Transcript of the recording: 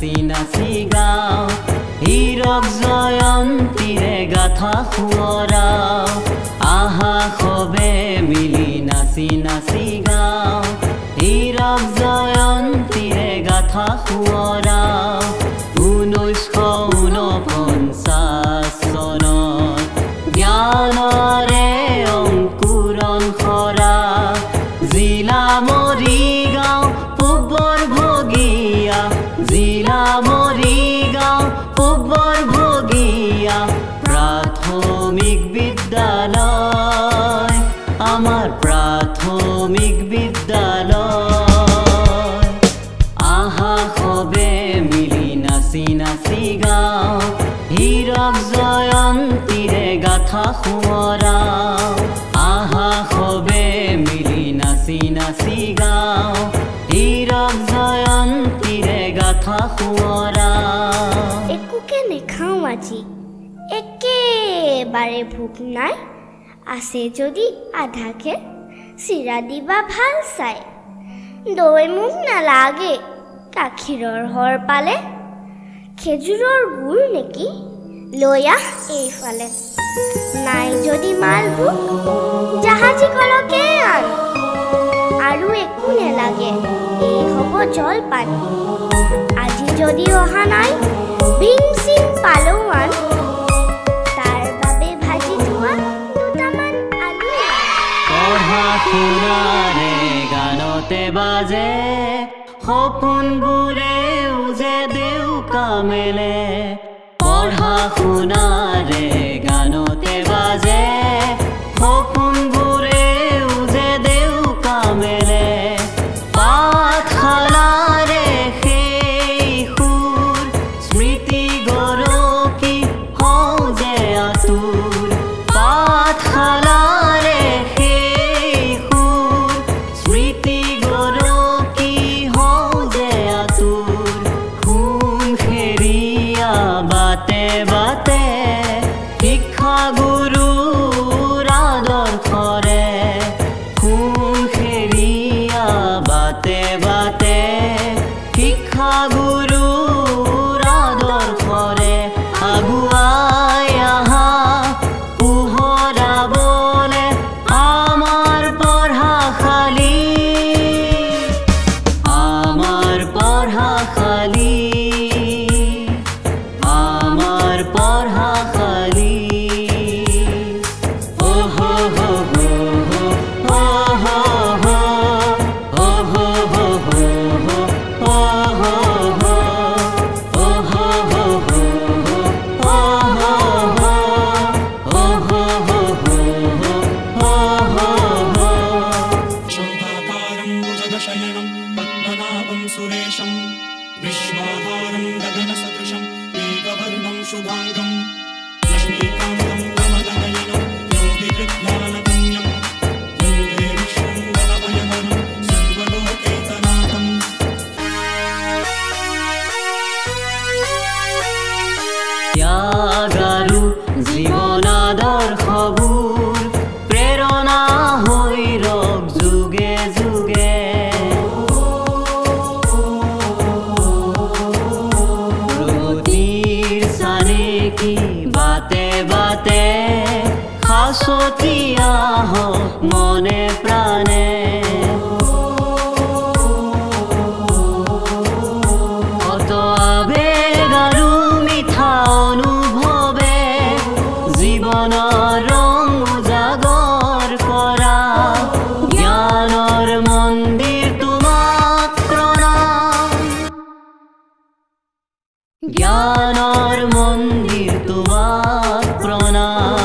নাচি নাচি গাওঁ হীৰক জয়ন্তীৰে গাথা সোঁৱৰাও আহা সবে মিলি নাচি নাচি গাওঁ হীৰক জয়ন্তীৰে গাথা সোঁৱৰাও 1949 চনত জ্ঞানৰে অংকুৰণ কৰা জিলা মৰিগাঁও পূবৰ ভগীয়া জিলা মৰিগাঁও পূবৰ ভগীয়া প্ৰাথমিক বিদ্যালয় আমাৰ প্ৰাথমিক বিদ্যালয় আহা সবে মিলি নাচি নাচি গাওঁ হীৰক জয়ন্তীৰে গাথা সোঁৱৰাও আহা সবে মিলি নাচি নাচি গাওঁ হীৰক জয়ন্তীৰে গাথা সোঁৱৰাও একোকে নেখাওঁ আজি একেবাৰে ভোক নাই আছে যদি আধাকে চিৰা দিবা ভাল চাই দৈ মোক নালাগে গাখীৰৰ সৰ পালে খেজুৰৰ গুড় নেকি লৈ আহ এইফালে নাই যদি মালভোগ জাহাজী কলকে আন আৰু একো নেলাগে এই হ'ব জলপান আজি যদি অহা নাই বিন চিন পালেও আন তাৰ বাবে ভাজি থোৱা দুটামান আলু পঢ়া শুনাৰে গানতে বাজে সপোনবোৰে উজে দেউকা মেলে পঢ়া শুনাৰে গানতে বাজে সপোনবোৰে উজে দেউকা মেলে পাঠশালাৰে সেই সুৰ স্মৃতি গৰকি হওঁ যে আতুৰ পাঠশালাৰে সেই সুৰ স্মৃতি গৰকি হওঁ যে আতুৰ খুন খেৰিয়া বাটে বাটে শিক্ষা গুৰুৰ আদৰ্শৰে খুন খেৰিয়া বাটে বাটে শিক্ষা গুৰুৰ আদৰ্শৰে আগুৱাই আহা পোহৰাবলে আমাৰ পঢ়াশালী আমাৰ পঢ়াশালী আমাৰ পঢ়াশালী शोभाकारं भुजगशयनं पद्मनाभं सुरेशं विश्वाधारं गगनसदृशं मेघवर्णं शुभाङ्गं लक्ष्मीकान्तं कमलनयनं योगिकृज्ञानगम्यं वन्दे विष्णुं गणभयहरं सर्वलोकैकनाथम् ত্যাগাৰু জীৱন আদৰ্শবোৰ প্ৰেৰণা হৈ ৰক যুগে যুগে প্ৰগতিৰ চানেকি বাটে বাটে সাঁচতীয়া হওক মনে প্ৰাণে কত আবেগ আৰু মিঠা অনুভৱে জীৱনৰ ৰং উজাগৰ কৰা জ্ঞানৰ মন্দিৰ তোমাক প্ৰণাম জ্ঞানৰ মন্দিৰ তোমাক প্ৰণাম